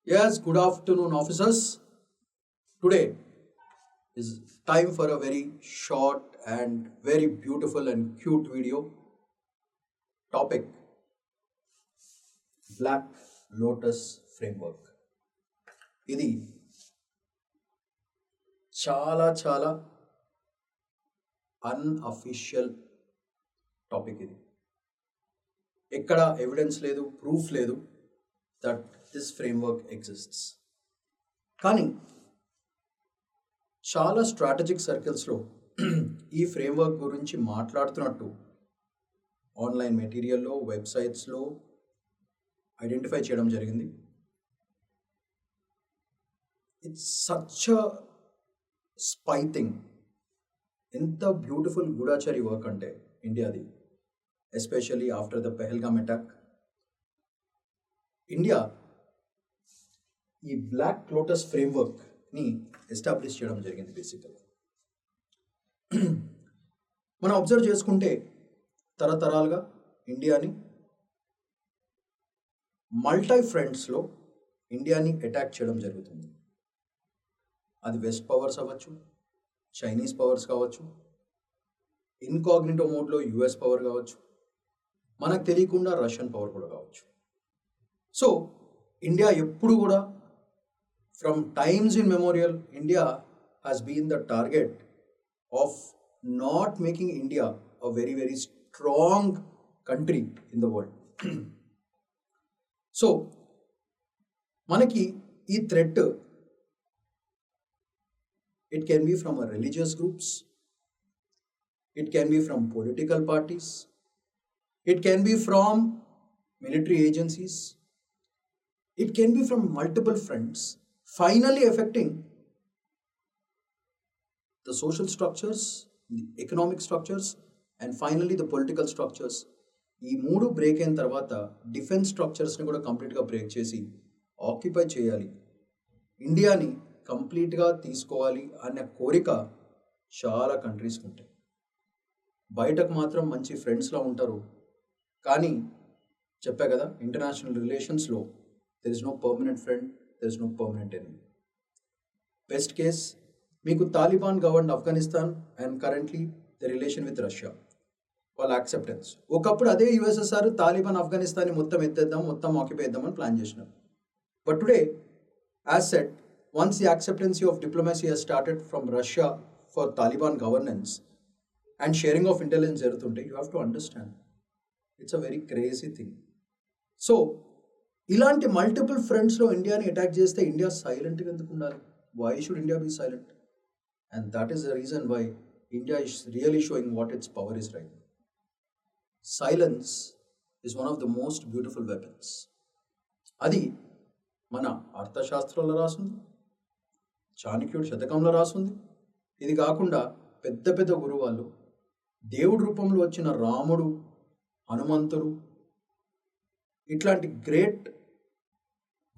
Yes, good afternoon, officers. Today is time for a very short and very beautiful and cute video. Topic: Black Lotus Framework. ఇది చాలా unofficial topic. ఇది ఎక్కడ evidence లేదు, proof లేదు that this framework exists. కానీ చాలా strategic సర్కిల్స్లో ఈ framework గురించి మాట్లాడుతున్నట్టు ఆన్లైన్ మెటీరియల్లో, వెబ్సైట్స్లో ఐడెంటిఫై చేయడం జరిగింది. It's such spy thing. ఎంత బ్యూటిఫుల్ గూఢాచారి వర్క్ అంటే ఇండియాది, especially after the Pahalgam attack. India ఈ బ్లాక్ లోటస్ ఫ్రేమ్వర్క్ని ఎస్టాబ్లిష్ చేయడం జరిగింది. బేసికల్గా మనం అబ్జర్వ్ చేసుకుంటే తరతరాలుగా ఇండియాని మల్టీ ఫ్రంట్స్లో ఇండియాని అటాక్ చేయడం జరుగుతుంది. అది వెస్ట్ పవర్స్ అవ్వచ్చు, చైనీస్ పవర్స్ కావచ్చు, ఇన్కాగ్నిటో మోడ్లో యుఎస్ పవర్ కావచ్చు, మనకు తెలియకుండా రష్యన్ పవర్ కూడా కావచ్చు. సో ఇండియా ఎప్పుడు కూడా from times in memorial India has been the target of not making India a very strong country in the world. So మనకి ఈ threat it can be from religious groups, it can be from political parties, it can be from military agencies, it can be from multiple fronts, finally affecting the social structures, the economic structures, and finally the political structures. ఈ మూడు break అయిన తర్వాత defence స్ట్రక్చర్స్ని కూడా కంప్లీట్గా break చేసి occupy చేయాలి, ఇండియాని కంప్లీట్గా తీసుకోవాలి అనే కోరిక చాలా కంట్రీస్కి ఉంటాయి. బయటకు మాత్రం మంచి ఫ్రెండ్స్లా ఉంటారు, కానీ చెప్పా కదా, ఇంటర్నేషనల్ రిలేషన్స్లో there is no permanent friend, there is no permanent enemy. Best case మీకు Taliban govern Afghanistan and currently the relation with Russia, వాళ్ళ యాక్సెప్టెన్స్. ఒకప్పుడు అదే యుఎస్ఎస్ఆర్ తాలిబాన్ ఆఫ్ఘనిస్తాన్ని మొత్తం ఎత్తేద్దాం, మొత్తం ఆక్యుపై చేద్దామని ప్లాన్ చేసినారు. But today as set, once the acceptancy of diplomacy has started from Russia for Taliban governance and sharing of intelligence జరుగుతుంటే, you have to understand it's a very crazy thing. So ఇలాంటి multiple ఫ్రంట్స్లో ఇండియాని attack చేస్తే India సైలెంట్గా ఎందుకు ఉండాలి? Why should India be silent? And that is the reason why India is really showing what its power is right. Silence is one of the most beautiful weapons. అది మన అర్థశాస్త్రంలో రాసింది, చాణక్యుడి శతకంలో రాసింది. ఇది కాకుండా పెద్ద పెద్ద గురువు వాళ్ళు, దేవుడి రూపంలో వచ్చిన రాముడు, హనుమంతుడు, ఇట్లాంటి great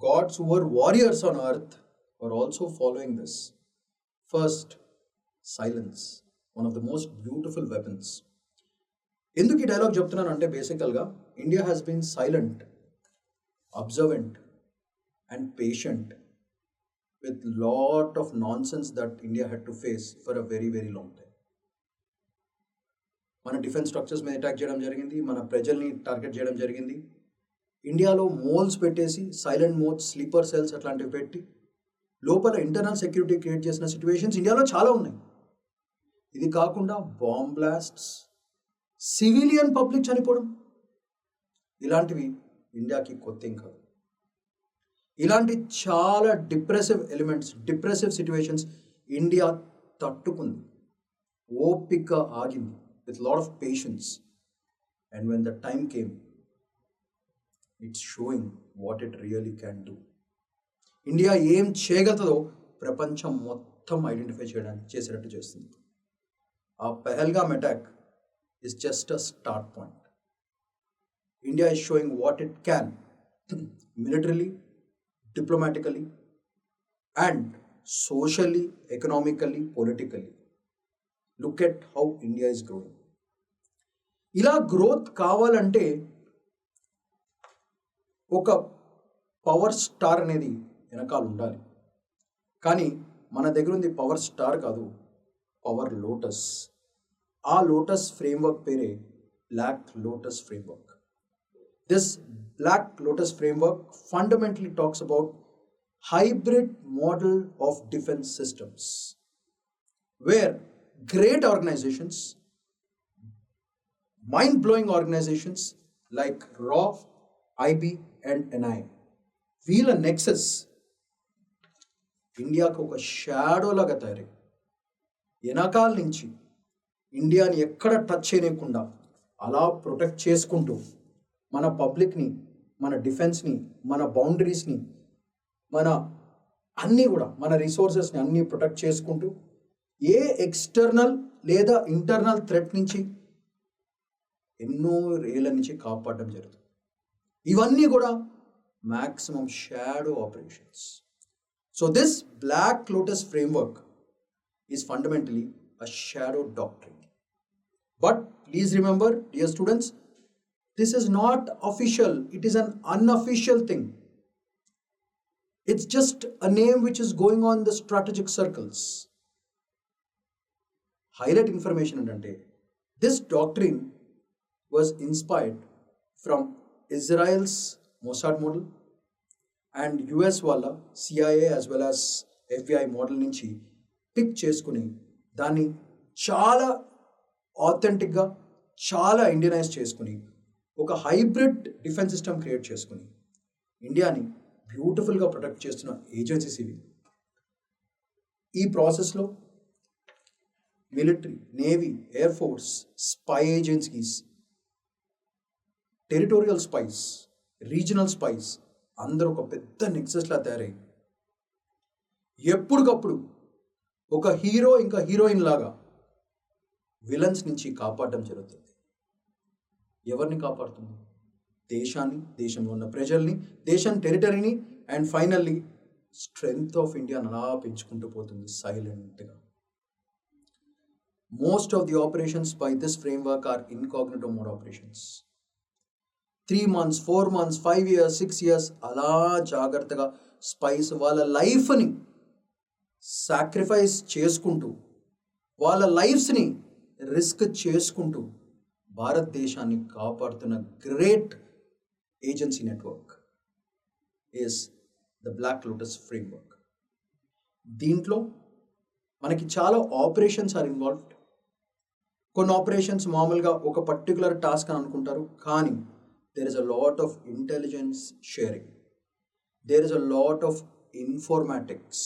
gods who were warriors on earth were also following this. First, silence, one of the most beautiful weapons. ఎందుకు ఈ డైలాగ్ చెప్తున్నాను అంటే, బేసికల్గా India has been silent, observant and patient with lot of nonsense that India had to face for a very long time. మన defence structures మీద attack చేయడం జరిగింది, మన ప్రజల్ని టార్గెట్ చేయడం జరిగింది. ఇండియాలో మోల్స్ పెట్టేసి, సైలెంట్ మోల్స్, స్లీపర్ సెల్స్ అట్లాంటివి పెట్టి లోపల ఇంటర్నల్ సెక్యూరిటీ క్రియేట్ చేసిన సిచ్యువేషన్స్ ఇండియాలో చాలా ఉన్నాయి. ఇది కాకుండా బాంబ్ బ్లాస్ట్స్, సివిలియన్ పబ్లిక్ చనిపోవడం, ఇలాంటివి ఇండియాకి కొత్త ఏం కాదు. ఇలాంటి చాలా depressive elements, depressive situations India తట్టుకుంది, ఓపిక ఆగింది, with lot of patience. And when the time came, it's showing what it really can do. India ఏం చేయగలుగుతుందో ప్రపంచం మొత్తం ఐడెంటిఫై చేసేటట్టు చేస్తుంది. ఆ Pahalgam attack is just a start point. India is showing what it can militarily, diplomatically and socially, economically, politically. Look at how India is growing. ఇలా growth కావాలంటే ఒక పవర్ స్టార్ అనేది వెనకాల ఉండాలి. కానీ మన దగ్గర ఉంది పవర్ స్టార్ కాదు, పవర్ లోటస్. ఆ లోటస్ ఫ్రేమ్వర్క్ పేరే black lotus framework. This black lotus framework fundamentally talks about hybrid model of defense systems, where great organizations, mind-blowing organizations like RAW, IB and NI, వీళ్ళ Nexus ఇండియాకు ఒక shadow లాగా తయారై వెనకాల నుంచి ఇండియాని ఎక్కడ టచ్ చేయకుండా అలా ప్రొటెక్ట్ చేసుకుంటూ మన పబ్లిక్ని, మన డిఫెన్స్ని, మన బౌండరీస్ని, మన అన్నీ కూడా మన రిసోర్సెస్ని అన్నీ ప్రొటెక్ట్ చేసుకుంటూ ఏ ఎక్స్టర్నల్ లేదా ఇంటర్నల్ థ్రెట్ నుంచి ఎన్నో రేళ్ల నుంచి కాపాడడం జరుగుతుంది. ఇవన్నీ కూడా maximum shadow operations. So this black lotus framework is fundamentally a shadow doctrine. But please remember, dear students, this is not official. It is an unofficial thing. It's just a name which is going on the strategic circles. Highlight information అంటే this doctrine was inspired from Israel's Mossad model and US వాళ్ళ CIA as well as FBI model నుంచి pick చేసుకుని దాన్ని చాలా ఆథెంటిక్గా, చాలా Indianise చేసుకుని ఒక hybrid defence system create చేసుకుని ఇండియాని బ్యూటిఫుల్గా ప్రొటెక్ట్ చేస్తున్న ఏజెన్సీస్ ఇవి. ఈ ప్రాసెస్లో military, navy, air force, spy agencies, territorial spice, regional spice అందరూ ఒక పెద్ద నెక్సెస్లా తయారై ఎప్పటికప్పుడు ఒక హీరో ఇంకా హీరోయిన్ లాగా విలన్స్ నుంచి కాపాడడం జరుగుతుంది. ఎవరిని కాపాడుతుంది? దేశాన్ని, దేశంలో ఉన్న ప్రజల్ని, దేశం టెరిటరీని అండ్ ఫైనల్లీ స్ట్రెంగ్త్ ఆఫ్ ఇండియాని అలా పెంచుకుంటూ పోతుంది సైలెంట్గా. Most of the operations by this framework are incognito mode operations. 3 months, 4 months, 5 years, 6 years అలా జాగ్రత్తగా స్పైస్ వాళ్ళ లైఫ్ని సాక్రిఫైస్ చేసుకుంటూ, వాళ్ళ లైఫ్స్ని రిస్క్ చేసుకుంటూ భారతదేశాన్ని కాపాడుతున్న great agency network is the black lotus framework. దీంట్లో మనకి చాలా ఆపరేషన్స్ ఆర్ ఇన్వాల్వ్డ్. కొన్ని ఆపరేషన్స్ మామూలుగా ఒక పర్టికులర్ టాస్క్ అని అనుకుంటారు, కానీ there is a lot of intelligence sharing. There is a lot of informatics.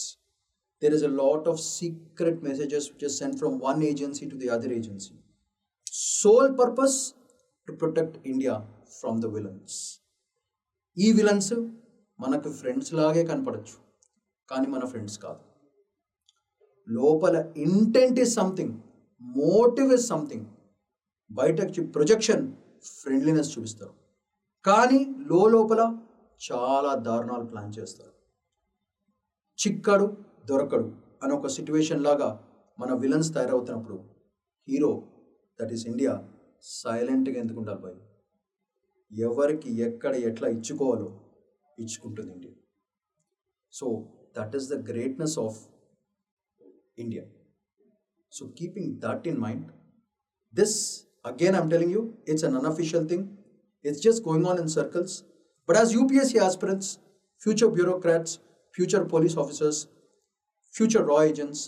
There is a lot of secret messages which is sent from one agency to the other agency. Sole purpose to protect India from the villains. ఈ villains మనకు friends లాగే కనపడచ్చు, కానీ మన friends కాదు. లోపల intent is something, motive is something. బయటకు projection friendliness చూపిస్తారు, కానీ లోపల చాలా దారుణాలు ప్లాన్ చేస్తారు. చిక్కడు దొరకడు అని ఒక సిట్యువేషన్ లాగా మన విలన్స్ తయారవుతున్నప్పుడు హీరో, దట్ ఈస్ ఇండియా, సైలెంట్గా ఎందుకు ఉండాలి భయ్? ఎవరికి ఎక్కడ ఎట్లా ఇచ్చుకోవాలో ఇచ్చుకుంటుంది India. So that is the greatness of India. So keeping that in mind, this again I'm telling you, it's an unofficial thing. It's just going on in circles. But as UPSC aspirants, future bureaucrats, future police officers, future raw agents,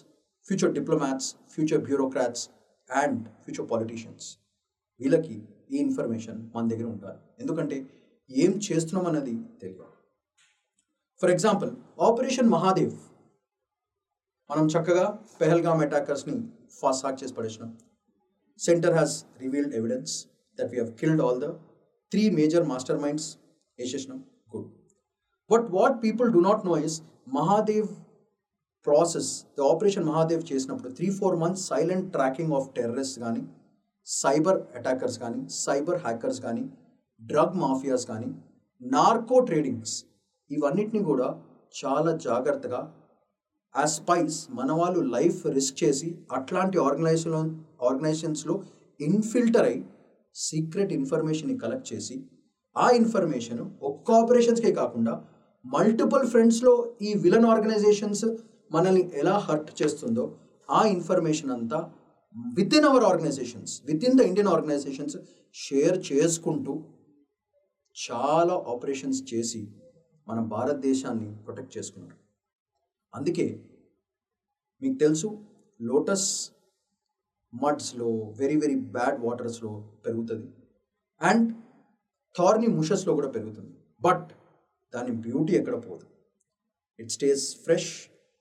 future diplomats, future bureaucrats and future politicians, వీళ్ళకి ఈ information మన దగ్గర ఉండాలి. ఎందుకంటే ఏం చేస్తున్నాం అన్నది తెలియాలి. ఫర్ ఎగ్జాంపుల్ ఆపరేషన్ మహాదేవ్, మనం చక్కగా పెహల్గామ్ అటాకర్స్ని ఫాస్ట్ ట్రాక్ చేసి పడేసినాం. Center has revealed evidence that we have killed all the 3 major masterminds. Good. But what people do not know is Mahadev process, the operation Mahadev చేసినప్పుడు 3-4 months silent tracking of terrorists కానీ, cyber attackers కానీ, cyber hackers కానీ, drug mafias కానీ, narco tradings, ఇవన్నిటిని కూడా చాలా జాగ్రత్తగా ఆ స్పైస్ మన వాళ్ళు లైఫ్ రిస్క్ చేసి అట్లాంటి ఆర్గనైజేషన్స్లో ఇన్ఫిల్టర్ అయి సీక్రెట్ ఇన్ఫర్మేషన్ని కలెక్ట్ చేసి ఆ ఇన్ఫర్మేషన్ ఒక్క ఆపరేషన్స్కే కాకుండా మల్టిపుల్ ఫ్రంట్స్లో ఈ విలన్ ఆర్గనైజేషన్స్ మనల్ని ఎలా హర్ట్ చేస్తుందో ఆ ఇన్ఫర్మేషన్ అంతా within our organizations, within the Indian organizations share చేసుకుంటూ చాలా ఆపరేషన్స్ చేసి మన భారతదేశాన్ని ప్రొటెక్ట్ చేసుకున్నారు. అందుకే మీకు తెలుసు లోటస్ మడ్స్లో వెరీ వెరీ బ్యాడ్ వాటర్స్లో పెరుగుతుంది అండ్ థార్ని ముషస్లో కూడా పెరుగుతుంది. బట్ దాని బ్యూటీ ఎక్కడ పోదు. It stays fresh,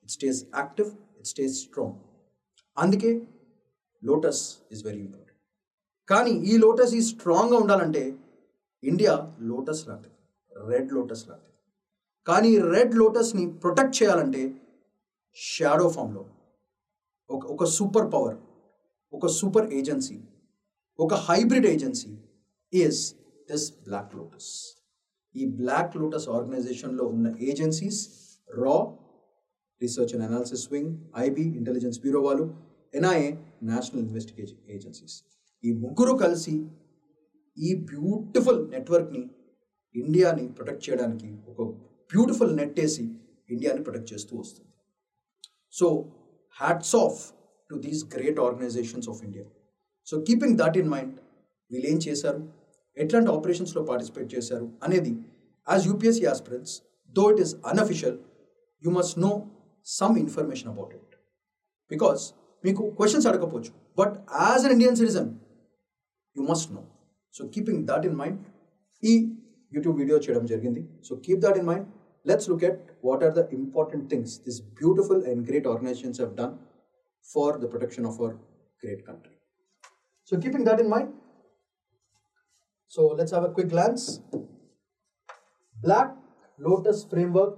it stays active, it stays strong. అందుకే లోటస్ ఈజ్ వెరీ ఇంపార్టెంట్. కానీ ఈ లోటస్ ఈ స్ట్రాంగ్గా ఉండాలంటే ఇండియా లోటస్ లాంటిది, రెడ్ లోటస్ లాంటిది. కానీ రెడ్ లోటస్ని ప్రొటెక్ట్ చేయాలంటే షాడో ఫామ్లో ఒక సూపర్ పవర్, ఒక సూపర్ ఏజెన్సీ, ఒక hybrid agency is this black lotus. ఈ బ్లాక్ లోటస్ ఆర్గనైజేషన్లో ఉన్న ఏజెన్సీస్ రా research and analysis wing, IB intelligence bureau వాళ్ళు, ఎన్ఐఏ నేషనల్ ఇన్వెస్టిగేషన్ ఏజెన్సీస్, ఈ ముగ్గురు కలిసి ఈ బ్యూటిఫుల్ నెట్వర్క్ని ఇండియాని ప్రొటెక్ట్ చేయడానికి ఒక బ్యూటిఫుల్ నెట్ వేసి ఇండియాని ప్రొటెక్ట్ చేస్తూ వస్తుంది. So hats off to these great organisations of India. So keeping that in mind వీళ్ళు ఏం చేశారు, ఎట్లాంటి ఆపరేషన్స్లో పార్టిసిపేట్ చేశారు అనేది as UPSC aspirants though it is unofficial you must know some information about it. Because మీకు క్వశ్చన్స్ అడగకపోవచ్చు, but as an Indian citizen you must know. So keeping that in mind ఈ యూట్యూబ్ వీడియో చేయడం జరిగింది. So keep that in mind. Let's look at what are the important things these beautiful and great organizations have done for the protection of our great country. So keeping that in mind, so let's have a quick glance. Black Lotus Framework,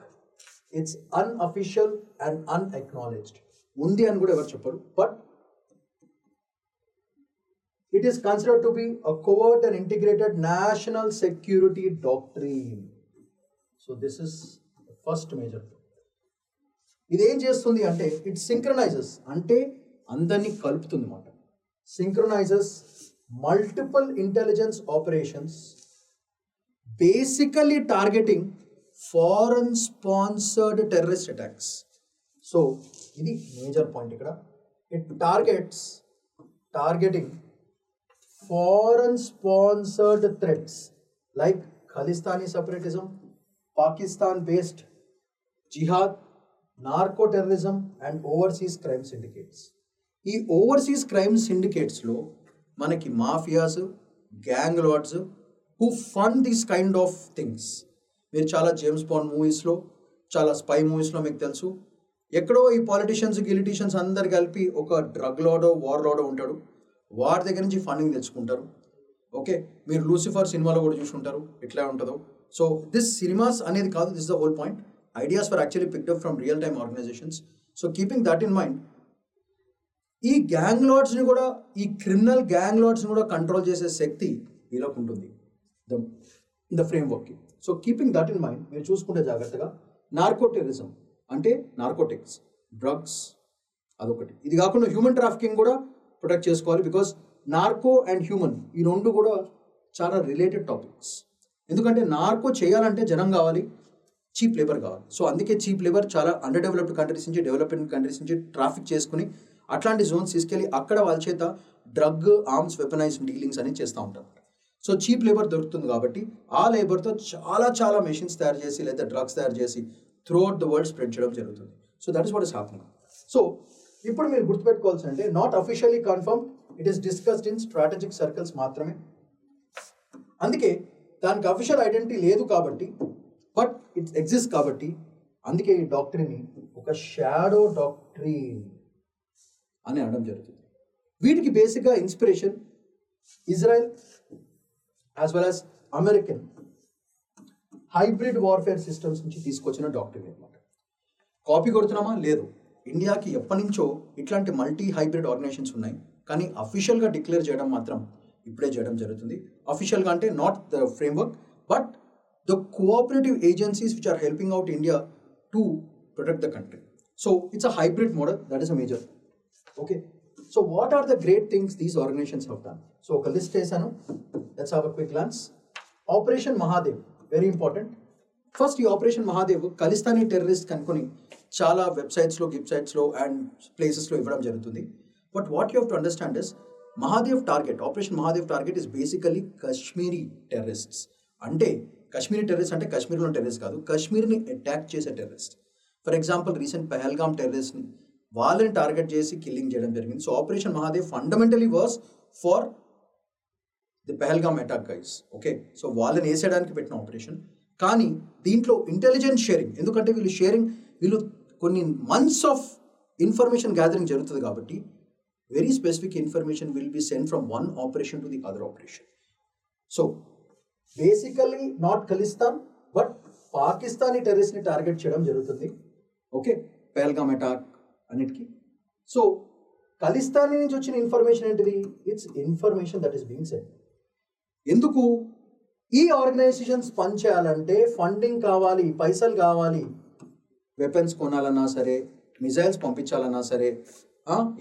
it's unofficial and unacknowledged. Undi ani kuda evaru chepparu, but it is considered to be a covert and integrated national security doctrine. So this is the first major point. ఇది ఏం చేస్తుంది అంటే it సింక్రనైజెస్, అంటే అందరినీ కలుపుతుంది అన్నమాట. Synchronises multiple intelligence operations basically targeting foreign sponsored terrorist attacks. So ఇది major point ఇక్కడ. It targeting foreign sponsored threats like Khalistani separatism, Pakistan-based jihad, narco-terrorism and overseas crime syndicates. ఈ ఓవర్సీస్ క్రైమ్ సిండికేట్స్లో మనకి mafias, gang lords who fund these kind of things. మీరు చాలా James bond మూవీస్లో, చాలా spy మూవీస్లో మీకు తెలుసు, ఎక్కడో ఈ గిలిటీషియన్స్ అందరు కలిపి ఒక డ్రగ్ లార్డో, వార్ లార్డో ఉంటాడు, వాడి దగ్గర నుంచి ఫండింగ్ తెచ్చుకుంటారు. ఓకే, మీరు లూసిఫర్ సినిమాలో కూడా చూసుకుంటారు ఎట్లా ఉంటుందో. సో దిస్ సినిమాస్ అనేది కాదు, this the whole point. Ideas were actually picked up from real time organizations. So keeping that in mind, ఈ గ్యాంగ్ లార్డ్స్ని కూడా, ఈ క్రిమినల్ గ్యాంగ్ లార్డ్స్ని కూడా కంట్రోల్ చేసే శక్తి వీళ్ళకు ఉంటుంది ద ఫ్రేమ్వర్క్కి. So keeping that in mind మీరు చూసుకుంటే జాగ్రత్తగా, నార్కో టెర్రరిజం అంటే నార్కోటిక్స్, డ్రగ్స్ అదొకటి. ఇది కాకుండా హ్యూమన్ ట్రాఫికింగ్ కూడా ప్రొటెక్ట్ చేసుకోవాలి. బికాస్ నార్కో అండ్ హ్యూమన్ ఈ రెండు కూడా చాలా రిలేటెడ్ టాపిక్స్. ఎందుకంటే నార్కో చేయాలంటే జనం కావాలి, చీప్ లేబర్ కావాలి. సో అందుకే చీప్ లేబర్ చాలా అండర్ డెవలప్డ్ కంట్రీస్ నుంచి, డెవలప్మెంట్ కంట్రీస్ నుంచి ట్రాఫిక్ చేసుకుని అట్లాంటి జోన్స్ తీసుకెళ్ళి అక్కడ వాళ్ళ చేత డ్రగ్, ఆర్మ్స్, వెపనైజ్ డీలింగ్స్ అని చేస్తూ ఉంటారు. సో చీప్ లేబర్ దొరుకుతుంది కాబట్టి ఆ లేబర్తో చాలా మెషిన్స్ తయారు చేసి లేదా డ్రగ్స్ తయారు చేసి through out the world spread చేయడం జరుగుతుంది. So that is what is happening. So ఇప్పుడు మీరు గుర్తుపెట్టుకోవాల్సి అంటే not officially confirm, it is discussed in strategic circles మాత్రమే. అందుకే దానికి అఫీషియల్ ఐడెంటిటీ లేదు కాబట్టి, బట్ ఇట్ ఎగ్జిస్ట్ కాబట్టి, అందుకే ఈ డాక్టరీని ఒక షాడో డాక్టరీన్ అని అనడం జరుగుతుంది. వీటికి బేసిక్గా inspiration Israel as well as American hybrid warfare systems నుంచి తీసుకొచ్చిన డాక్టరీన్ అనమాట. కాపీ కొడుతున్నామా? లేదు. ఇండియాకి ఎప్పటి నుంచో ఇట్లాంటి మల్టీ హైబ్రిడ్ ఆర్గనైజేషన్స్ ఉన్నాయి, కానీ అఫీషియల్గా డిక్లేర్ చేయడం మాత్రం ఇప్పుడే చేయడం జరుగుతుంది. అఫీషియల్గా అంటే not the framework, but the cooperative agencies which are helping out India to protect the country. So it's a hybrid model, that is a major. Okay, so what are the great things these organizations have done? So ఒక list వేసాను, let's have a quick glance. Operation Mahadev, very important. First ఈ operation Mahadev Khalistani terrorist కనుకొని చాలా వెబ్సైట్స్లో గిబ్సైట్స్లో and ప్లేసెస్లో ఇవ్వడం జరుగుతుంది. But what you have to understand is Mahadev target, operation Mahadev target is basically Kashmiri terrorists. అంటే కాశ్మీరీ టెర్రరిస్ట్ అంటే కాశ్మీర్లో టెర్రరిస్ట్ కాదు, కాశ్మీర్ని అటాక్ చేసే terrorist. For example recent Pahalgam టెర్రరిస్ట్ని వాళ్ళని టార్గెట్ చేసి కిల్లింగ్ చేయడం జరిగింది. So operation Mahadev fundamentally was for the Pahalgam attack guys. Okay, so వాళ్ళని వేసేయడానికి పెట్టిన ఆపరేషన్. కానీ దీంట్లో ఇంటెలిజెన్స్ షేరింగ్, ఎందుకంటే వీళ్ళు కొన్ని మంత్స్ ఆఫ్ ఇన్ఫర్మేషన్ గ్యాదరింగ్ జరుగుతుంది కాబట్టి very specific information will be send from one operation to the other operation. So basically not Khalistan but Pakistani టెర్రరిస్ట్ని టార్గెట్ చేయడం జరుగుతుంది. ఓకే, పెహల్గామ్ అటాక్ అన్నిటికీ. సో ఖలిస్తానీ నుంచి వచ్చిన ఇన్ఫర్మేషన్ ఏంటిది? It's information that is being send. ఎందుకు ఈ ఆర్గనైజేషన్స్ పనిచేయాలంటే ఫండింగ్ కావాలి, పైసలు కావాలి, వెపన్స్ కొనాలన్నా సరే, మిజైల్స్ పంపించాలన్నా సరే,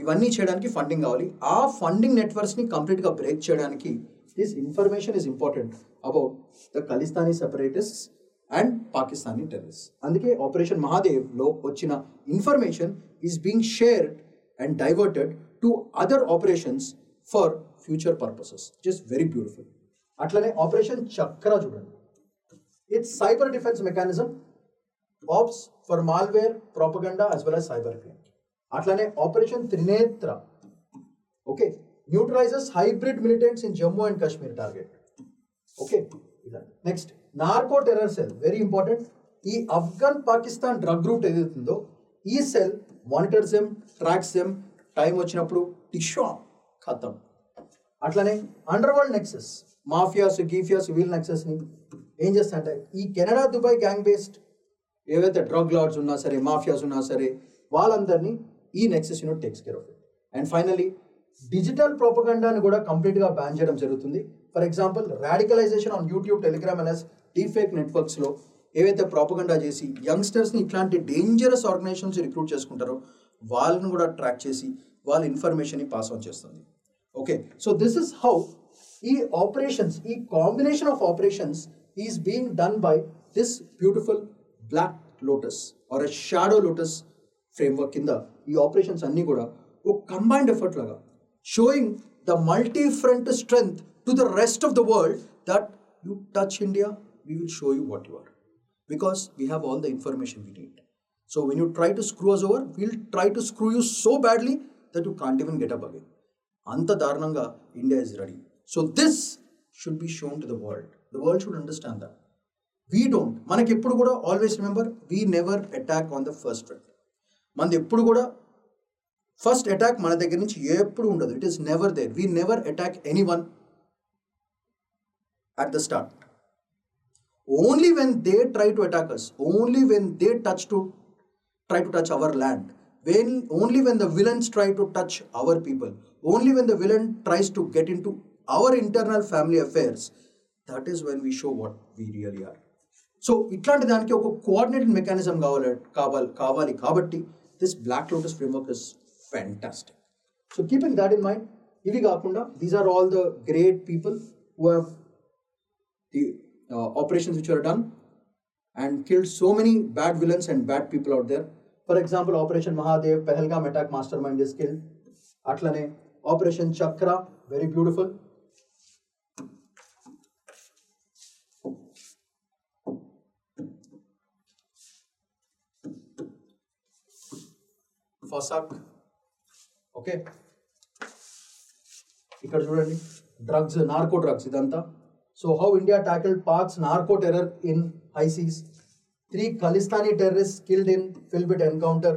ఇవన్నీ చేయడానికి ఫండింగ్ కావాలి. ఆ ఫండింగ్ నెట్వర్క్స్ని కంప్లీట్గా బ్రేక్ చేయడానికి this information is important about the Khalistani separatists and Pakistani terrorist. అందుకే ఆపరేషన్ మహాదేవ్లో వచ్చిన information is being shared and diverted to other operations for future purposes. Just very beautiful. అట్లనే ఆపరేషన్ చక్ర చూడండి, it's cyber defence mechanism, ops for malware, propaganda as well as cyber crime. అట్లనే operation Trinetra, okay, neutralises hybrid militants in Jammu and Kashmir target. Okay, next narco terror cell, very important. ఈ Afghan Pakistan drug route ఏదైతుందో ఈ cell monitors them, tracks them, time వచ్చినప్పుడు tissue ఖతం. అట్లనే underworld nexus, mafias, గీఫియాస్, వీల్ నెక్సెస్ని ఏం చేస్తాయంటే ఈ కెనడా దుబాయ్ గ్యాంగ్ బేస్డ్ ఏవైతే డ్రగ్ లార్డ్స్ ఉన్నా సరే, మాఫియాస్ ఉన్నా సరే, వాళ్ళందరినీ ఈ nexus unit takes care of it. And finally digital ప్రోపగండాని కూడా కంప్లీట్గా బ్యాన్ చేయడం జరుగుతుంది. For example radicalisation on YouTube, Telegram and deepfake నెట్వర్క్స్లో ఏవైతే ప్రోపగండా చేసి యంగ్స్టర్స్ని ఇట్లాంటి డేంజరస్ ఆర్గనైజేషన్స్ రిక్రూట్ చేసుకుంటారో వాళ్ళని కూడా ట్రాక్ చేసి వాళ్ళ ఇన్ఫర్మేషన్ని పాస్ ఆన్ చేస్తుంది. Okay, so this is how ఈ ఆపరేషన్స్, ఈ combination of operations is being done by this beautiful black lotus or a shadow lotus framework కింద ఈ ఆపరేషన్స్ అన్నీ కూడా ఒక కంబైన్డ్ ఎఫర్ట్ లాగా showing the multi front strength to the rest of the world that you touch India, we will show you what you are, because we have all the information we need. So when you try to screw us over, we'll try to screw you so badly that you can't even get up again. అంత దారుణంగా India is ready. So this should be shown to the world. The world should understand that. We don't, మనకి ఎప్పుడు కూడా always remember, we never attack on the first front. మనది ఎప్పుడు కూడా first attack మన దగ్గర నుంచి ఎప్పుడు ఉండదు. It is never there. We never attack anyone at the start. Only when they try to attack us, only when they try to touch our land, only when the villains try to touch our people, only when the villain tries to get into our internal family affairs, that is when we show what we really are. So ఇట్లాంటి దానికి ఒక coordinated mechanism కావాలి కాబట్టి this black lotus framework is fantastic. So keeping that in mind, ఇవి కాకుండా these are all the great people who have the operations which were done and killed so many bad villains and bad people out there. For example, Operation Mahadev, Pahalgam attack mastermind is killed. Atlane Operation Chakra, very beautiful. Fasak, okay. ఇక్కడ చూడండి, drugs, narco drugs ఇదంతా. So how India tackled Pak's narco terror in high seas. 3 Khalistani terrorists killed in Filbit encounter.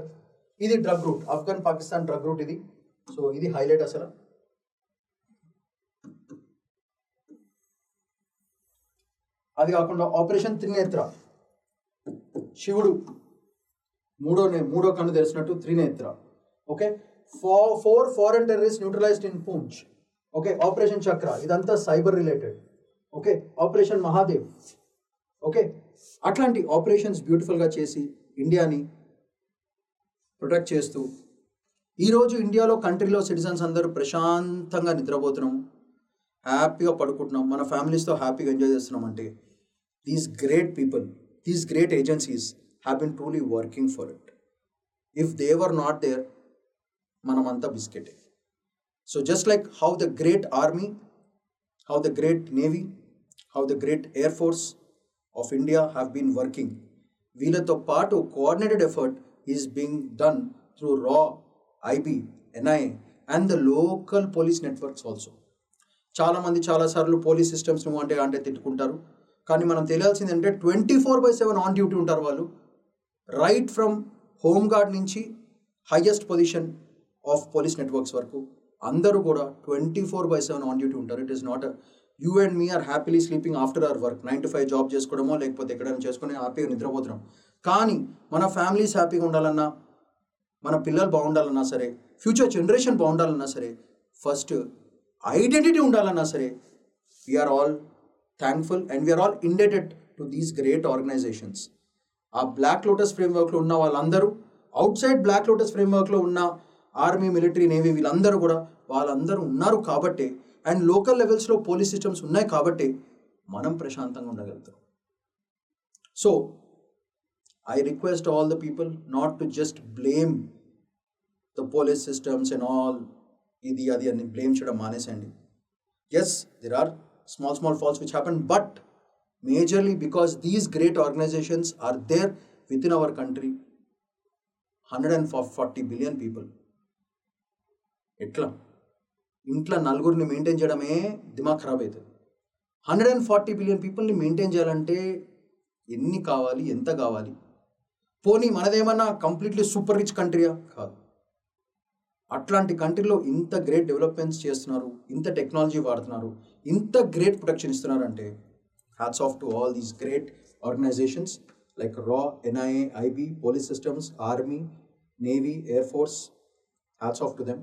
Idi drug route, Afghan Pakistan drug route idi. So idi highlight asala. Adi kaakunda Operation Trinetra. Shivudu మూడో కన్ను తెరిచినట్టు Trinetra. Okay, 4 foreign terrorists neutralized in Poonch. Okay, operation Chakra ఇదంతా cyber related. Okay, operation Mahadev. Okay, అట్లాంటి operations బ్యూటిఫుల్గా చేసి ఇండియాని protect చేస్తూ ఈరోజు ఇండియాలో కంట్రీలో సిటిజన్స్ అందరూ ప్రశాంతంగా నిద్రపోతున్నాం, హ్యాపీగా పడుకుంటున్నాం, మన ఫ్యామిలీస్తో హ్యాపీగా ఎంజాయ్ చేస్తున్నాం. అంటే these great people these great agencies have been truly working for it. If they were not there, manamanta biscuit. So just like how the great army, how the great navy, how the great air force of India have been working, వీళ్ళతో పాటు coordinated effort is being done through RAW, IB, NIA and the local police networks also. చాలామంది చాలాసార్లు police systems నువ్వు అంటే తిట్టుకుంటారు, కానీ మనం తెలియాల్సింది అంటే 24/7 ఆన్ డ్యూటీ ఉంటారు వాళ్ళు. రైట్ ఫ్రమ్ హోమ్ గార్డ్ నుంచి highest position of police networks వరకు అందరూ కూడా 24/7 ఆన్ డ్యూటీ ఉంటారు. It is not you and me are happily sleeping after our work, 9 to 5 job చేసుకోవడమో లేకపోతే ఎక్కడైనా చేసుకుని హ్యాపీగా నిద్రపోతున్నాం. కానీ మన ఫ్యామిలీస్ హ్యాపీగా ఉండాలన్నా, మన పిల్లలు బాగుండాలన్నా సరే, ఫ్యూచర్ జనరేషన్ బాగుండాలన్నా సరే, ఫస్ట్ ఐడెంటిటీ ఉండాలన్నా సరే, we are all thankful and we are all indebted to these great organisations. ఆ బ్లాక్ లోటస్ ఫ్రేమ్వర్క్లో ఉన్న వాళ్ళందరూ, అవుట్ సైడ్ బ్లాక్ లోటస్ ఫ్రేమ్వర్క్లో ఉన్న ఆర్మీ, మిలిటరీ, నేవీ వీళ్ళందరూ కూడా వాళ్ళందరూ ఉన్నారు కాబట్టి, అండ్ లోకల్ లెవెల్స్లో పోలీస్ సిస్టమ్స్ ఉన్నాయి కాబట్టి మనం ప్రశాంతంగా ఉండగలుగుతాం. So I request all the people not to just blame the police systems and all, idi adi ani blame cheyadam manesandi. Yes, there are small faults which happen, but majorly because these great organizations are there within our country, 140 billion people. ఎట్లా ఇంట్లో నలుగురిని maintain చేయడమే దిమాగ్ ఖరాబ్ అవుతుంది. 140 billion పీపుల్ని maintain చేయాలంటే ఎన్ని కావాలి, ఎంత కావాలి? పోనీ మనదేమన్నా కంప్లీట్లీ సూపర్ రిచ్ కంట్రీయా? కాదు. అట్లాంటి కంట్రీలో ఇంత గ్రేట్ డెవలప్మెంట్స్ చేస్తున్నారు, ఇంత టెక్నాలజీ వాడుతున్నారు, ఇంత గ్రేట్ ప్రొటెక్షన్ ఇస్తున్నారు అంటే hats off to all these great organizations like RAW, NIA, IB, police systems, army, navy, air force. Hats off to them.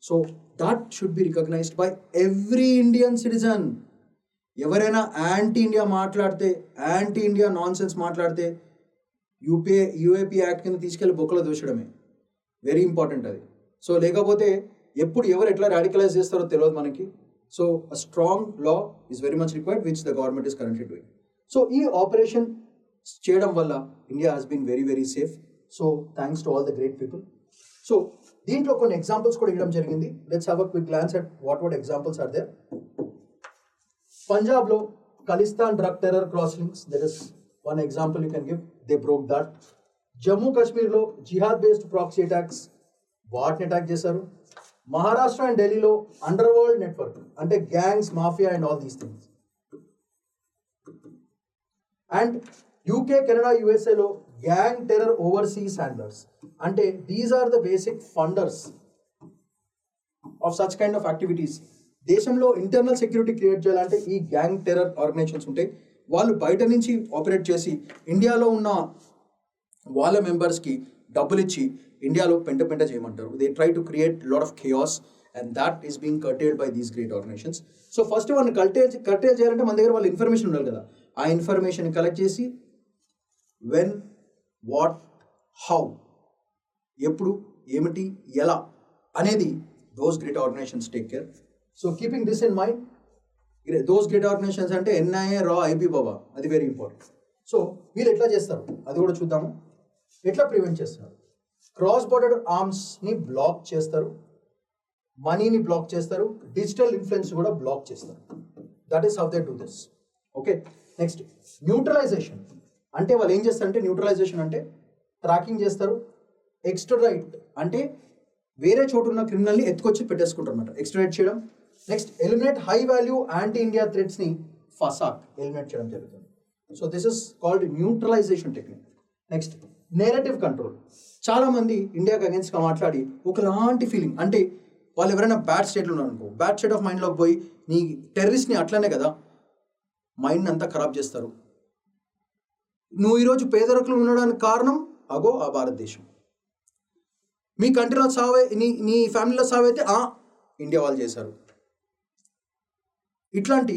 So that should be recognized by every Indian citizen. ఎవరైనా anti India మాట్లాడితే, anti India nonsense మాట్లాడితే UAP act కింద తీసుకెళ్లి బొక్కలో దోషడమే. Very important అది. So లేకపోతే ఎప్పుడు ఎవరు ఎట్లా రాడికలైజ్ చేస్తారో తెలియదు మనకి. So a strong law is very much required which the government is currently doing. So ఈ ఆపరేషన్ చేయడం వల్ల India has been very very safe. So thanks to all the great people. So దీంట్లో కొన్ని examples కూడా ఇవ్వడం జరిగింది. Let's have a quick glance at what examples are there. పంజాబ్లో Khalistan drug terror cross links, that is one example you can give. They broke that. Jammu కాశ్మీర్లో jihad based proxy attacks, వాటిని attack చేశారు. Maharashtra and ఢిల్లీలో underworld network అంటే gangs, mafia and all these things. And UK, Canada, యుఎస్ఏలో gang terror overseas handlers అంటే these are the basic funders of such kind of activities. దేశంలో internal security create చేయాలంటే ఈ gang terror organisations ఉంటాయి. వాళ్ళు బయట నుంచి ఆపరేట్ చేసి ఇండియాలో ఉన్న వాళ్ళ మెంబర్స్కి డబ్బులు ఇచ్చి ఇండియాలో పెంట చేయమంటారు. They try to create lot of chaos and that is being curtailed by these great organisations. So first వాళ్ళని కర్టేల్ చేయాలంటే మన దగ్గర వాళ్ళ ఇన్ఫర్మేషన్ ఉండాలి కదా. ఆ ఇన్ఫర్మేషన్ కలెక్ట్ చేసి వెన్, వాట్, హౌ, ఎప్పుడు, ఏమిటి, ఎలా అనేది those great organizations take care. So keeping this in mind, those great organizations అంటే NIA, RAW, IB బాబా, అది వెరీ ఇంపార్టెంట్. సో వీళ్ళు ఎట్లా చేస్తారు అది కూడా చూద్దాము. ఎట్లా ప్రివెంట్ చేస్తున్నారు? క్రాస్ బోర్డర్ ఆర్మ్స్ని బ్లాక్ చేస్తారు, మనీని బ్లాక్ చేస్తారు, డిజిటల్ ఇన్ఫ్లుయెన్స్ కూడా బ్లాక్ చేస్తారు. That is how they do this. Okay, next neutralisation అంటే వాళ్ళు ఏం చేస్తారంటే, న్యూట్రలైజేషన్ అంటే ట్రాకింగ్ చేస్తారు. ఎక్స్ట్రాడైట్ అంటే వేరే చోటు ఉన్న క్రిమినల్ని ఎత్తుకొచ్చి పెట్టేసుకుంటారు అనమాట, ఎక్స్ట్రాడైట్ చేయడం. Next eliminate high value anti India థ్రెట్స్ని ఫసాక్ ఎలిమినేట్ చేయడం జరుగుతుంది. So this is called neutralisation technique. Next narrative control. చాలామంది ఇండియాకి అగేన్స్ట్గా మాట్లాడి ఒకలాంటి ఫీలింగ్ అంటే వాళ్ళు ఎవరైనా బ్యాడ్ స్టేట్లో ఉన్నారు అనుకో, బ్యాడ్ స్టేట్ ఆఫ్ మైండ్లోకి పోయి నీ టెర్రరిస్ట్ని అట్లనే కదా మైండ్ అంతా ఖరాబ్ చేస్తారు. నువ్వు ఈరోజు పేదరికంలో ఉండడానికి కారణం అగో ఆ భారతదేశం. మీ కంట్రీలో సావే, నీ ఫ్యామిలీలో సావైతే ఇండియా వాళ్ళు చేశారు. ఇట్లాంటి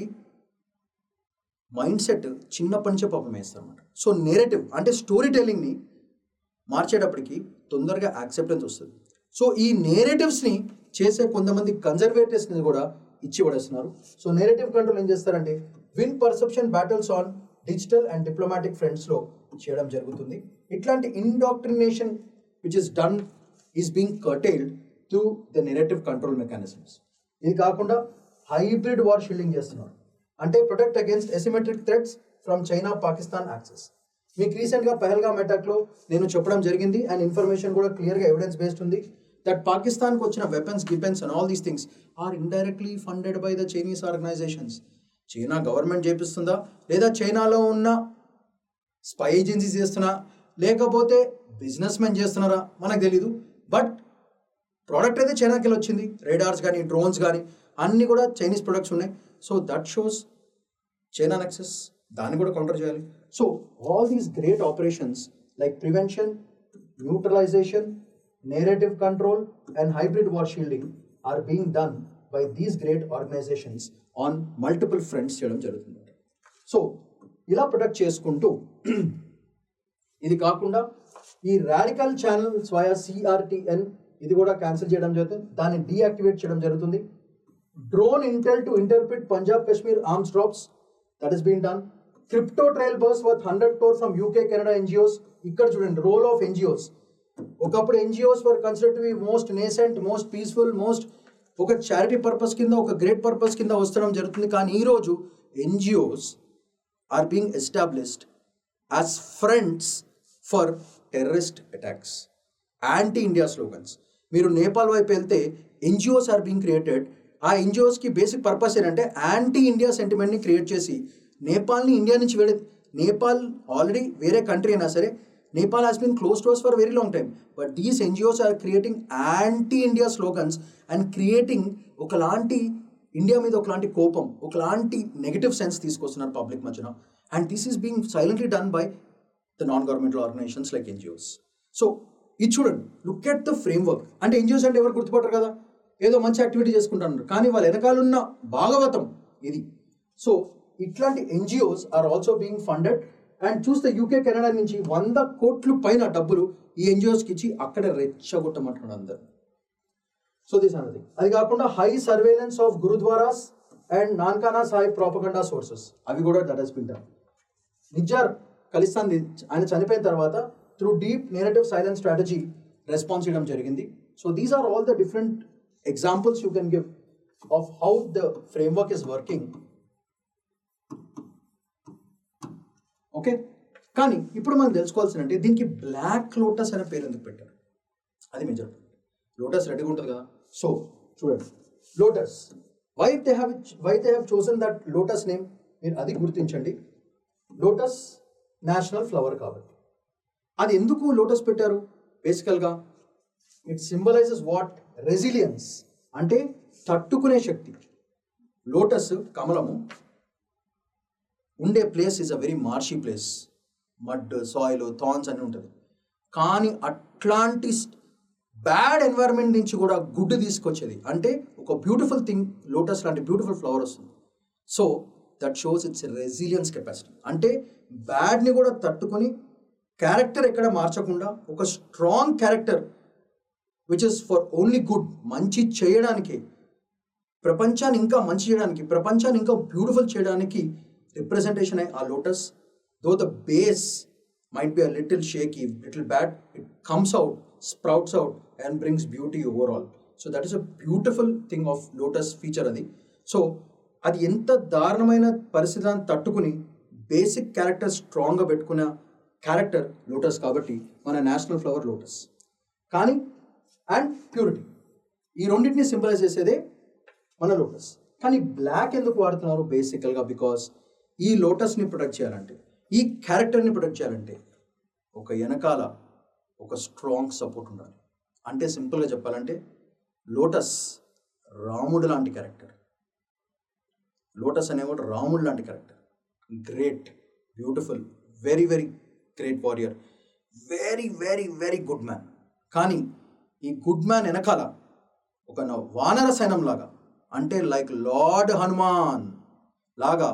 మైండ్ సెట్ చిన్నప్పటి నుంచే పాపం వేస్తారు అన్నమాట. సో నేరేటివ్ అంటే స్టోరీ టెల్లింగ్ని మార్చేటప్పటికి తొందరగా యాక్సెప్టెన్స్ వస్తుంది. సో ఈ నేరేటివ్స్ని చేసే కొంతమంది కన్జర్వేటివ్స్ని కూడా ఇచ్చి పడేస్తున్నారు. సో నేరేటివ్ కంట్రోల్ ఏం చేస్తారంటే win perception battles on digital and diplomatic ఫ్రంట్స్లో చేయడం జరుగుతుంది. ఇట్లాంటి indoctrination which is done is being curtailed through the narrative control mechanisms. ఇది కాకుండా హైబ్రిడ్ వార్ షీల్డింగ్ చేస్తున్నారు, అంటే protect against asymmetric threats from China Pakistan axis. మీకు రీసెంట్గా పహల్గామ్ అటాక్లో నేను చెప్పడం జరిగింది, అండ్ ఇన్ఫర్మేషన్ కూడా క్లియర్గా ఎవిడెన్స్ బేస్డ్ ఉంది, దట్ పాకిస్తాన్కి వచ్చిన weapons and all these things are indirectly funded by the Chinese organisations. China government చేపిస్తుందా, లేదా చైనాలో ఉన్న స్పై ఏజెన్సీస్ చేస్తున్నా, లేకపోతే బిజినెస్ మెన్ చేస్తున్నారా మనకు తెలీదు. బట్ ప్రోడక్ట్ అయితే చైనాకి వెళ్ళి వచ్చింది, రేడార్స్ కానీ డ్రోన్స్ కానీ అన్నీ కూడా చైనీస్ ప్రొడక్ట్స్ ఉన్నాయి. So that shows China nexus, దాన్ని కూడా కౌంటర్ చేయాలి. So all these great operations like prevention, neutralization, narrative control and hybrid war shielding are being done by these great organizations on multiple fronts చేయడం జరుగుతుంది. So ఇలా protect చేసుకుంటూ ఇది కాకుండా ఈ రాడికల్ ఛానల్స్ వయా సిఆర్టిఎన్ ఇది కూడా క్యాన్సిల్ చేయడం జరుగుతుంది, దాన్ని డీయాక్టివేట్ చేయడం జరుగుతుంది. Drone intel to interpret Punjab Kashmir arms drops, that is been done. Crypto trail busts worth 100 crore from UK Canada NGOs. ఇక్కడ చూడండి రోల్ ఆఫ్ ఎన్జిఓస్. ఒకప్పుడు NGOs were considered to be most nascent, most peaceful, most ఒక charity purpose కింద, ఒక great purpose కింద వస్తడం జరుగుతుంది. కానీ ఈరోజు NGOs are being established as fronts for terrorist attacks, anti India slogans. మీరు నేపాల్ వైపు వెళ్తే ఎన్జిఓస్ ఆర్ బీయింగ్ క్రియేటెడ్. ఆ ఎన్జిఓస్కి బేసిక్ పర్పస్ ఏంటంటే యాంటీ ఇండియా సెంటిమెంట్ని క్రియేట్ చేసి నేపాల్ని ఇండియా నుంచి నేపాల్ ఆల్రెడీ వేరే కంట్రీ అయినా సరే, Nepal has been close to us for very long time, but these NGOs are creating anti India slogans and creating ఒకలాంటి ఇండియా మీద ఒకలాంటి కోపం, ఒకలాంటి నెగటివ్ సెన్స్ తీసుకొస్తున్నారు పబ్లిక్ మధ్యన. And this is being silently done by the non governmental organizations like NGOs. So ఇది చూడండి, look at the framework. అంటే ఎన్జిఓస్ అంటే ఎవరు గుర్తుపట్టరు కదా, ఏదో మంచి యాక్టివిటీ చేసుకుంటున్నారు, కానీ వాళ్ళ వెనకాలన్న భాగవతం ఇది. సో ఇట్లాంటి NGOs are also being funded. And చూస్తే యూకే కెనడా నుంచి 100 కోట్ల పైన డబ్బులు ఈ ఎన్జిఓస్కి ఇచ్చి అక్కడ రెచ్చగొట్టమంటున్నాడు అందరు. సో దిస్ అన్నది. అది కాకుండా high surveillance of gurudwaras and Nankana Sahib propaganda sources, అవి కూడా that has been done. Nijjar Khalistan ఆయన చనిపోయిన తర్వాత through deep narrative silence strategy response చేయడం జరిగింది. So these are all the different examples you can give of how the framework is working. Okay, కానీ ఇప్పుడు మనం తెలుసుకోవాల్సిందంటే దీనికి బ్లాక్ లోటస్ అనే పేరు ఎందుకు పెట్టారు, అది మేజర్. లోటస్ రెడీగా ఉంటుంది కదా. సో చూడండి, lotus why they have chosen that lotus name, మీరు అది గుర్తించండి. లోటస్ నేషనల్ ఫ్లవర్ కాబట్టి. అది ఎందుకు లోటస్ పెట్టారు? బేసికల్గా ఇట్ సింబలైజెస్ వాట్? రెసిలియన్స్, అంటే తట్టుకునే శక్తి. లోటస్ కమలము ఉండే place is a very marshy place, mud, soil, thorns అన్నీ ఉంటుంది. కానీ అట్లాంటి బ్యాడ్ ఎన్వైరన్మెంట్ నుంచి కూడా గుడ్ తీసుకొచ్చేది, అంటే ఒక బ్యూటిఫుల్ థింగ్, లోటస్ లాంటి బ్యూటిఫుల్ ఫ్లవర్ వస్తుంది. So that shows it's resilience capacity, అంటే బ్యాడ్ని కూడా తట్టుకొని క్యారెక్టర్ ఎక్కడ మార్చకుండా ఒక strong character which is for only good, మంచి చేయడానికి, ప్రపంచాన్ని ఇంకా మంచి చేయడానికి, ప్రపంచాన్ని ఇంకా బ్యూటిఫుల్ చేయడానికి రిప్రజెంటేషన్ అయ్యి ఆ lotus. Though the base might be a little shaky, little bad, it comes out, sprouts out and brings beauty overall. So that is a beautiful thing of lotus feature అది. So అది ఎంత దారుణమైన పరిస్థితిని తట్టుకుని basic character స్ట్రాంగ్గా పెట్టుకున్న character lotus కాబట్టి మన నేషనల్ ఫ్లవర్ లోటస్. కానీ అండ్ ప్యూరిటీ, ఈ రెండింటిని సింబలైజ్ చేసేదే మన లోటస్. కానీ బ్లాక్ ఎందుకు వాడుతున్నారు? బేసికల్గా బికాస్ ఈ లోటస్ని ప్రొటెక్ట్ చేయాలంటే, ఈ క్యారెక్టర్ని ప్రొటెక్ట్ చేయాలంటే ఒక వెనకాల ఒక స్ట్రాంగ్ సపోర్ట్ ఉండాలి. అంటే సింపుల్గా చెప్పాలంటే లోటస్ రాముడు లాంటి క్యారెక్టర్. లోటస్ అనేవాడు రాముడు లాంటి character, great, beautiful, very very great warrior, very very very good man. కానీ ఈ గుడ్ మ్యాన్ వెనకాల ఒక వానర సైన్యం లాగా, అంటే లైక్ లార్డ్ హనుమాన్ లాగా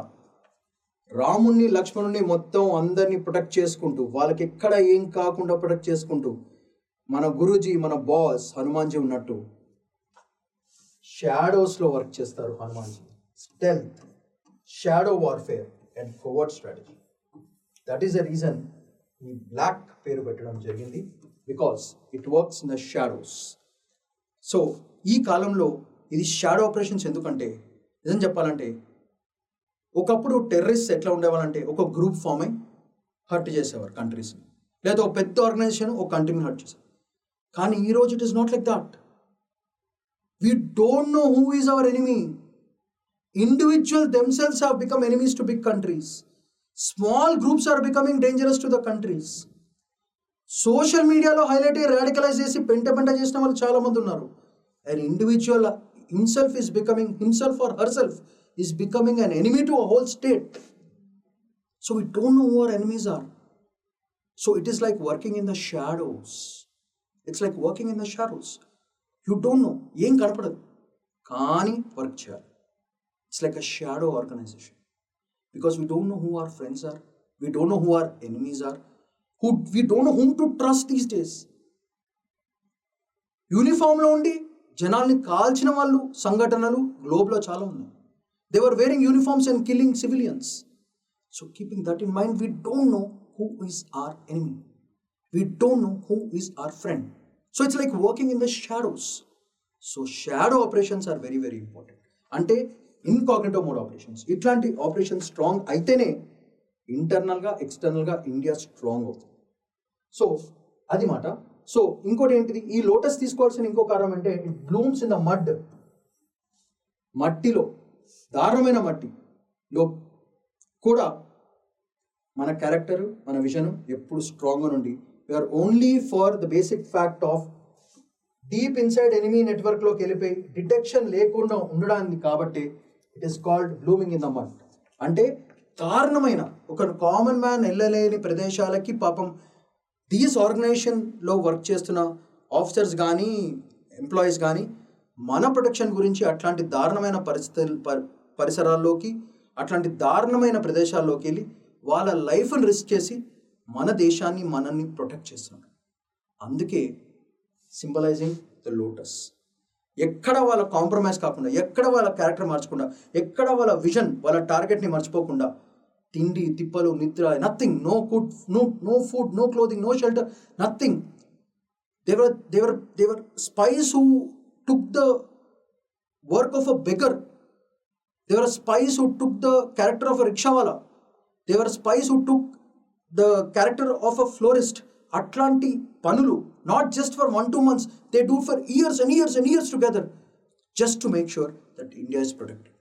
రాముణ్ణి, లక్ష్మణుని మొత్తం అందరినీ ప్రొటెక్ట్ చేసుకుంటూ, వాళ్ళకి ఎక్కడ ఏం కాకుండా ప్రొటెక్ట్ చేసుకుంటూ, మన గురూజీ, మన బాస్ హనుమాన్జీ ఉన్నట్టు షాడోస్లో వర్క్ చేస్తారు Hanumanji. Stealth, shadow warfare and forward strategy. That is the reason ఈ బ్లాక్ పేరు పెట్టడం జరిగింది because it works in the shadows. So ఈ కాలంలో ఇది షాడో ఆపరేషన్స్ ఎందుకంటే, నిజం చెప్పాలంటే ఒకప్పుడు టెర్రరిస్ట్ ఎట్లా ఉండేవాళ్ళంటే ఒక గ్రూప్ ఫామ్ అయి హర్ట్ చేసేవారు కంట్రీస్ని, లేదా ఒక పెద్ద ఆర్గనైజేషన్ ఒక కంట్రీని హర్ట్ చేసేవారు. కానీ ఈరోజు it is not like that. We don't know who is our enemy. Individuals themselves have become enemies to big countries. Small groups are becoming dangerous to the countries. Social మీడియాలో highlight అయ్యి radicalize చేసి పెంట చేసిన వాళ్ళు చాలా మంది ఉన్నారు. And individual himself is becoming himself or herself is becoming an enemy to a whole state. So we don't know who our enemies are. So it is like working in the shadows. It's like working in the shadows. You don't know, ఏం కనపడదు కానీ work చేయాలి. It's like a shadow organization because we don't know who our friends are, we don't know who our enemies are, we don't know whom to trust these days. యూనిఫామ్లో ఉండి జనాల్ని కాల్చిన వాళ్ళు సంఘటనలు గ్లోబ్లో చాలా ఉన్నాయి. They were wearing uniforms and killing civilians. So keeping that in mind, we don't know who is our enemy, we don't know who is our friend. So it's like working in the shadows. So shadow operations are very very important. అంటే incognito mode operations, ఇట్లాంటి operations strong అయితేనే ఇంటర్నల్గా ఎక్స్టర్నల్గా India strong అవుతుంది. So అది మాట. So ఇంకోటి ఏంటిది, ఈ లోటస్ తీసుకోవాల్సిన ఇంకో కారణం అంటే it blooms in the mud. మట్టిలో, దారుణమైన మట్టిలో కూడా మన క్యారెక్టర్, మన విజన్ ఎప్పుడు స్ట్రాంగ్గా నుండి we are only for the basic fact of deep inside enemy నెట్వర్క్లోకి వెళ్ళిపోయి డిటెక్షన్ లేకుండా ఉండడానికి. కాబట్టి it is called blooming in the mud. అంటే కారణమైన ఒక కామన్ మ్యాన్ వెళ్ళలేని ప్రదేశాలకి పాపం దీస్ ఆర్గనైజేషన్లో వర్క్ చేస్తున్న ఆఫీసర్స్ కానీ ఎంప్లాయీస్ కానీ మన ప్రొటెక్షన్ గురించి అట్లాంటి దారుణమైన పరిసరాల్లోకి, అట్లాంటి దారుణమైన ప్రదేశాల్లోకి వెళ్ళి వాళ్ళ లైఫ్ని రిస్క్ చేసి మన దేశాన్ని మనల్ని ప్రొటెక్ట్ చేస్తున్నారు. అందుకే సింబలైజింగ్ ద లోటస్. ఎక్కడ వాళ్ళ కాంప్రమైజ్ కాకుండా, ఎక్కడ వాళ్ళ క్యారెక్టర్ మార్చకుండా, ఎక్కడ వాళ్ళ విజన్, వాళ్ళ టార్గెట్ని మర్చిపోకుండా, తిండి తిప్పలు నిద్ర, nothing, no food, no clothing, no shelter, nothing. They were spies who took the work of a beggar. They were spies who took the character of a rickshawala. They were spies who took the character of a florist. అట్లాంటి పనులు not just for 1-2 months, they do for years and years and years together just to make sure that India is protected.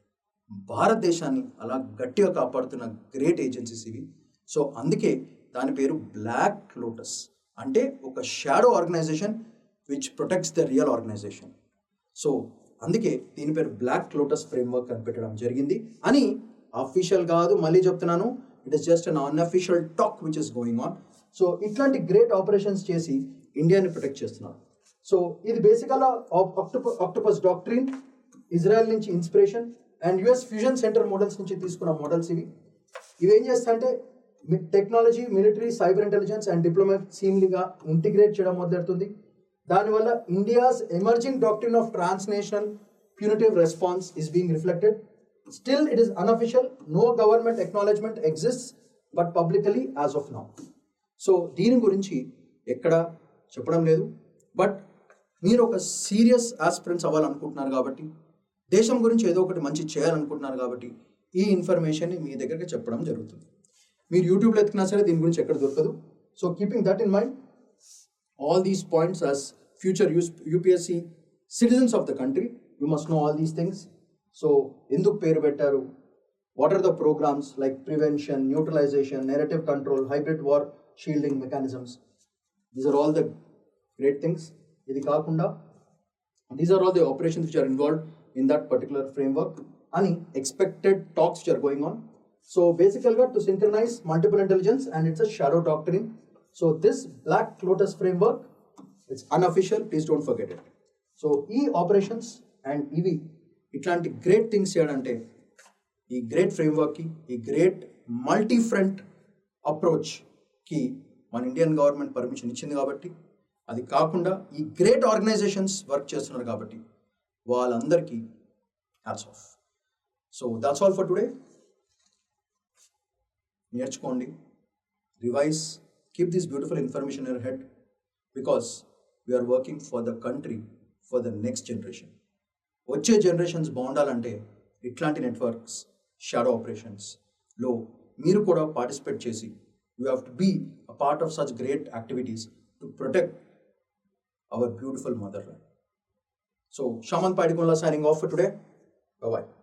భారతదేశాన్ని అలా గట్టిగా కాపాడుతున్న great agencies ఇవి. So అందుకే దాని పేరు బ్లాక్ లోటస్. అంటే ఒక shadow organization which protects the real organization. So అందుకే దీని పేరు బ్లాక్ లోటస్ ఫ్రేమ్వర్క్ అని పెట్టడం జరిగింది అని అఫీషియల్ కాదు, మళ్ళీ చెప్తున్నాను, it is just un unofficial talk which is going on. So ఇట్లాంటి గ్రేట్ ఆపరేషన్స్ చేసి ఇండియాని ప్రొటెక్ట్ చేస్తున్నారు. సో ఇది బేసికల్గా ఆక్టోపస్ డాక్ట్రిన్, ఇజ్రాయెల్ నుంచి inspiration and US fusion center models నుంచి తీసుకున్న మోడల్స్ ఇవి. ఇవేం చేస్తాయంటే technology, military, cyber intelligence and డిప్లొమసీగా ఇంటిగ్రేట్ చేయడం మొదలెడుతుంది. దానివల్ల India's emerging doctrine of transnational punitive response is being reflected. Still it is unofficial, no government acknowledgement exists but publicly as of now. So దీని గురించి ఎక్కడ చెప్పడం లేదు. బట్ మీరు ఒక సీరియస్ ఆస్పిరెంట్స్ అవ్వాలనుకుంటున్నారు కాబట్టి, దేశం గురించి ఏదో ఒకటి మంచి చేయాలనుకుంటున్నారు కాబట్టి ఈ ఇన్ఫర్మేషన్ని మీ దగ్గరికి చెప్పడం జరుగుతుంది. మీరు యూట్యూబ్లో ఎత్తుకున్నా సరే దీని గురించి ఎక్కడ దొరకదు. So keeping that in mind, all these points as future UPSC citizens of the country, you must know all these things. So ఎందుకు పేరు పెట్టారు, what are the programs like prevention, neutralisation, narrative control, hybrid war shielding mechanisms, these are all the great things. ఇది కాకుండా these are all the operations which are involved in that particular framework అని expected talks which are going on. So బేసికల్గా to synchronize multiple intelligence and it's a shadow doctrine. So this black lotus framework, it's unofficial, please don't forget it. So ఈ operations and ఇవి ఇట్లాంటి great things చేయాలంటే ఈ great ఫ్రేమ్వర్క్కి, ఈ great multi front అప్రోచ్కి మన Indian government permission ఇచ్చింది కాబట్టి, అది కాకుండా ఈ గ్రేట్ ఆర్గనైజేషన్స్ వర్క్ చేస్తున్నారు కాబట్టి వాళ్ళందరికీ hats off. So that's all for today. నేర్చుకోండి, revise, Keep this beautiful information in your head because we are working for the country, for the next generation. వచ్చే జనరేషన్స్ బాగుండాలంటే ఇట్లాంటి నెట్వర్క్స్, షాడో ఆపరేషన్స్లో మీరు కూడా పార్టిసిపేట్ చేసి you have to be a part of such great activities to protect our beautiful motherland. So, Shaman Padikunla signing off for today. Bye-bye.